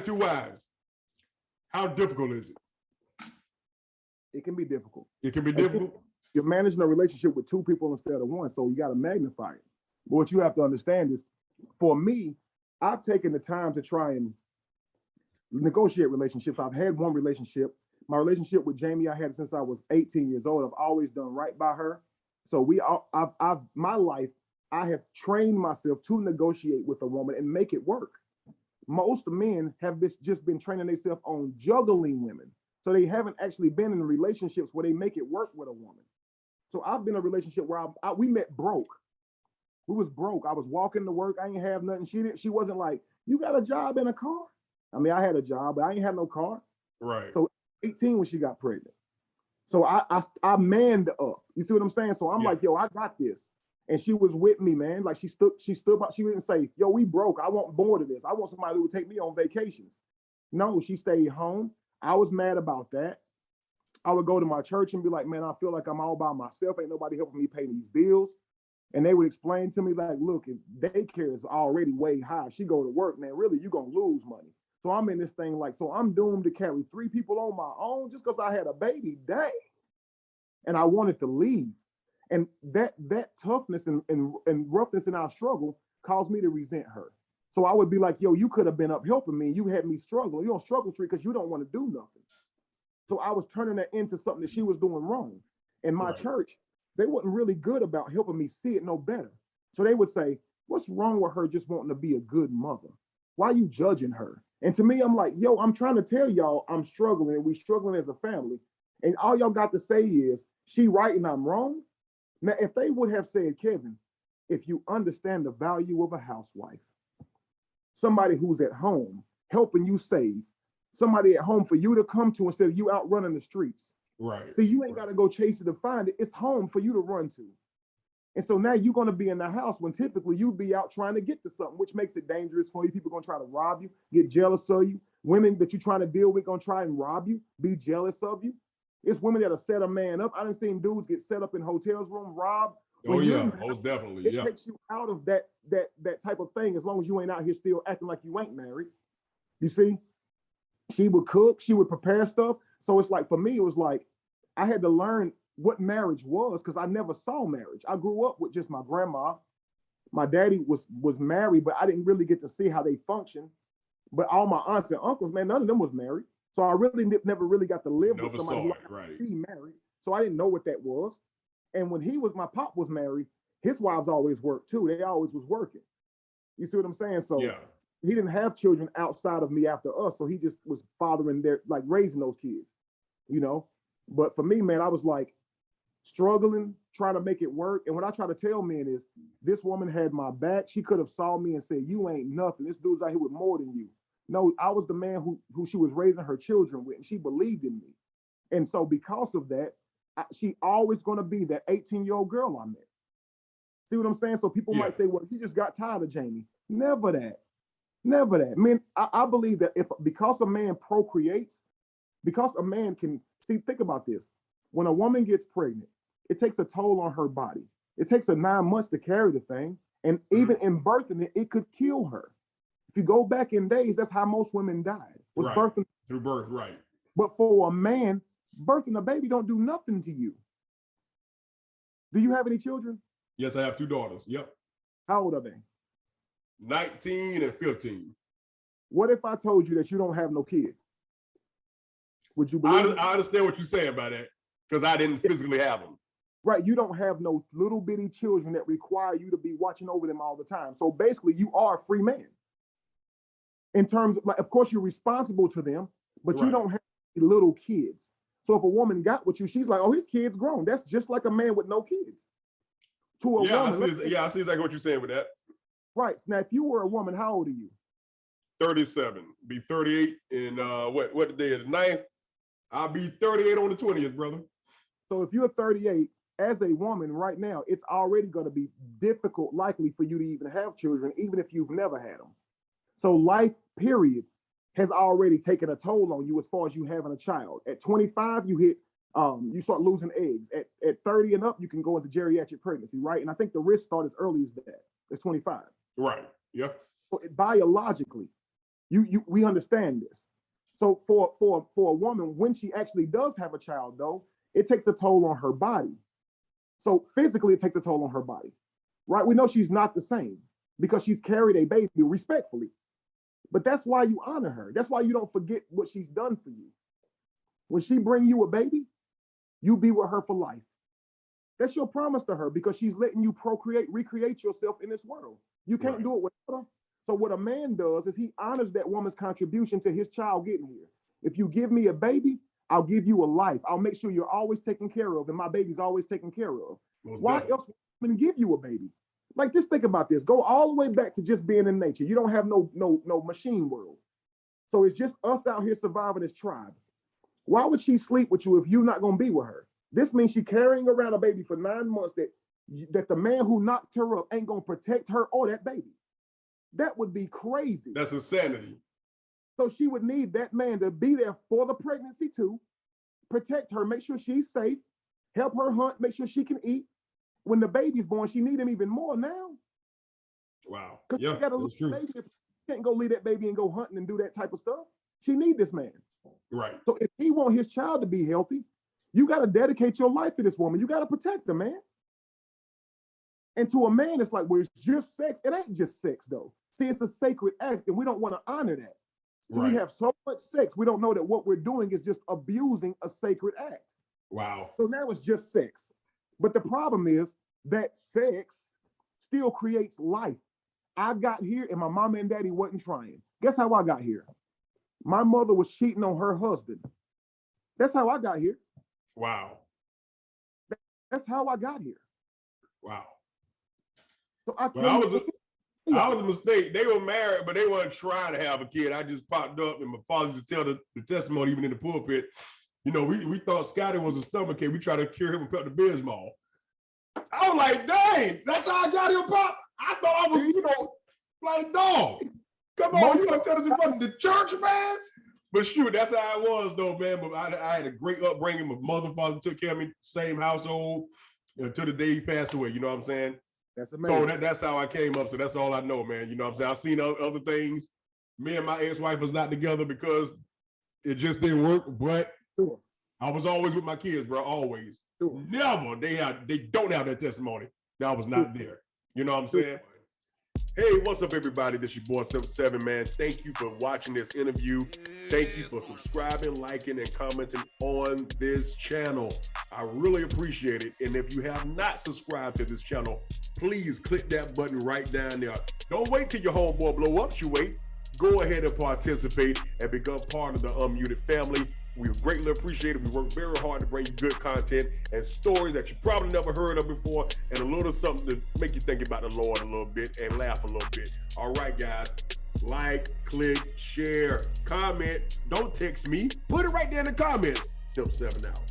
having two wives, how difficult is it? It can be difficult. It can be difficult. You're managing a relationship with two people instead of one, so you got to magnify it. But what you have to understand is, for me, I've taken the time to try and negotiate relationships. I've had one relationship. My relationship with Jamie, I had since I was 18 years old. I've always done right by her. So my life, I have trained myself to negotiate with a woman and make it work. Most men have just been training themselves on juggling women. So they haven't actually been in relationships where they make it work with a woman. So I've been in a relationship where we met broke. We was broke. I was walking to work. I ain't have nothing. She wasn't like, you got a job and a car? I mean, I had a job, but I ain't had no car. Right. So 18 when she got pregnant. So I manned up. You see what I'm saying? So I'm like, yo, I got this. And she was with me, man. Like she stood by, she didn't say, yo, we broke. I want more of this. I want somebody who would take me on vacations. No, she stayed home. I was mad about that. I would go to my church and be like, man, I feel like I'm all by myself. Ain't nobody helping me pay these bills. And they would explain to me like, look, if daycare is already way high, she go to work, man, really, you're going to lose money. So I'm in this thing like, so I'm doomed to carry 3 people on my own just because I had a baby. Dang. And I wanted to leave. And that toughness and roughness in our struggle caused me to resent her. So I would be like, yo, you could have been up helping me. You had me struggle. You on struggle street because you don't want to do nothing. So I was turning that into something that she was doing wrong. In my church, they wasn't really good about helping me see it no better. So they would say, what's wrong with her just wanting to be a good mother? Why are you judging her? And to me, I'm like, yo, I'm trying to tell y'all I'm struggling and we struggling as a family. And all y'all got to say is, she right and I'm wrong. Now, if they would have said, Kevin, if you understand the value of a housewife, somebody who's at home helping you save, somebody at home for you to come to instead of you out running the streets. Right. See, you ain't got to go chase it to find it. It's home for you to run to. And so now you're going to be in the house when typically you'd be out trying to get to something, which makes it dangerous for you. People are going to try to rob you, get jealous of you. Women that you're trying to deal with going to try and rob you, be jealous of you. It's women that'll set a man up. I done seen dudes get set up in hotels room, robbed. Oh yeah, most definitely. It takes you out of that type of thing as long as you ain't out here still acting like you ain't married. You see, she would cook, she would prepare stuff. So it's like, for me, it was like, I had to learn what marriage was because I never saw marriage. I grew up with just my grandma. My daddy was married, but I didn't really get to see how they function. But all my aunts and uncles, man, none of them was married. So I really never really got to live with somebody who be married. So I didn't know what that was. And when my pop was married, his wives always worked too. They always was working. You see what I'm saying? So he didn't have children outside of me after us. So he just was fathering like raising those kids, you know? But for me, man, I was like struggling, trying to make it work. And what I try to tell men is, this woman had my back. She could have saw me and said, you ain't nothing. This dude's out here with more than you. No, I was the man who she was raising her children with, and she believed in me. And so because of that, she always going to be that 18-year-old girl I met. See what I'm saying? So people might say, well, he just got tired of Jamie. Never that. Never that. I mean, I believe that because a man procreates, because a man can, think about this. When a woman gets pregnant, it takes a toll on her body. It takes her 9 months to carry the thing. And even in birthing it, it could kill her. If you go back in days, that's how most women died. Was birthing through birth, right? But for a man, birthing a baby don't do nothing to you. Do you have any children? Yes, I have 2 daughters. Yep. How old are they? 19 and 15. What if I told you that you don't have no kids? Would you believe? I understand what you're saying by that because I didn't physically have them. Right, you don't have no little bitty children that require you to be watching over them all the time. So basically, you are a free man. In terms of, like, of course, you're responsible to them, but you don't have little kids. So if a woman got with you, she's like, oh, his kid's grown. That's just like a man with no kids. To a woman. I see exactly what you're saying with that. Right. Now, if you were a woman, how old are you? 37. Be 38 in what the day of the 9th? I'll be 38 on the 20th, brother. So if you're 38, as a woman right now, it's already going to be difficult, likely, for you to even have children, even if you've never had them. So life, period, has already taken a toll on you as far as you having a child. At 25, you start losing eggs. At 30 and up, you can go into geriatric pregnancy, right? And I think the risk start as early as that. It's 25. Right. Yep. So biologically, We understand this. So for a woman, when she actually does have a child, though, it takes a toll on her body. So physically, it takes a toll on her body, right? We know she's not the same because she's carried a baby respectfully. But that's why you honor her. That's why you don't forget what she's done for you. When she bring you a baby, you be with her for life. That's your promise to her because she's letting you procreate, recreate yourself in this world. You can't do it without her. So what a man does is he honors that woman's contribution to his child getting here. If you give me a baby, I'll give you a life. I'll make sure you're always taken care of and my baby's always taken care of. Why else would a woman give you a baby? Like, just think about this. Go all the way back to just being in nature. You don't have no machine world. So it's just us out here surviving as tribe. Why would she sleep with you if you're not going to be with her? This means she's carrying around a baby for 9 months that the man who knocked her up ain't going to protect her or that baby. That would be crazy. That's insanity. So she would need that man to be there for the pregnancy too, protect her, make sure she's safe, help her hunt, make sure she can eat. When the baby's born, she need him even more now. Wow. Because Yeah, she got a that's true. baby. She can't go leave that baby and go hunting and do that type of stuff. She need this man. Right. So if he want his child to be healthy, you got to dedicate your life to this woman. You got to protect her, man. And to a man, it's like, well, it's just sex. It ain't just sex, though. See, it's a sacred act, and we don't want to honor that. So we have so much sex, we don't know that what we're doing is just abusing a sacred act. Wow. So now it's just sex. But the problem is that sex still creates life. I got here and my mama and daddy wasn't trying. Guess how I got here? My mother was cheating on her husband. That's how I got here. Wow. That's how I got here. Wow. So I was a mistake. They were married, but they weren't trying to have a kid. I just popped up, and my father used to tell the testimony, even in the pulpit. You know, we thought Scotty was a stomachache. We tried to cure him with Pepto-Bismol. I was like, dang, that's how I got him, Pop. I thought I was, like, dog. Come on, you gonna tell us in front of the church, man? But shoot, that's how it was, though, man. But I had a great upbringing. My mother, father took care of me, same household until the day he passed away. You know what I'm saying? That's amazing. So that's how I came up. So that's all I know, man. You know what I'm saying? I've seen other things. Me and my ex-wife was not together because it just didn't work. But I was always with my kids, bro. Always. Never. They don't have that testimony that I was not there. You know what I'm saying? Hey, what's up, everybody? This is your boy 7, man. Thank you for watching this interview. Thank you for subscribing, liking, and commenting on this channel. I really appreciate it. And if you have not subscribed to this channel, please click that button right down there. Don't wait till your homeboy blow up. You wait. Go ahead and participate and become part of the Unmuted family. We greatly appreciate it. We work very hard to bring you good content and stories that you probably never heard of before, and a little something to make you think about the Lord a little bit and laugh a little bit. All right, guys. Like, click, share, comment. Don't text me. Put it right there in the comments. 7 out.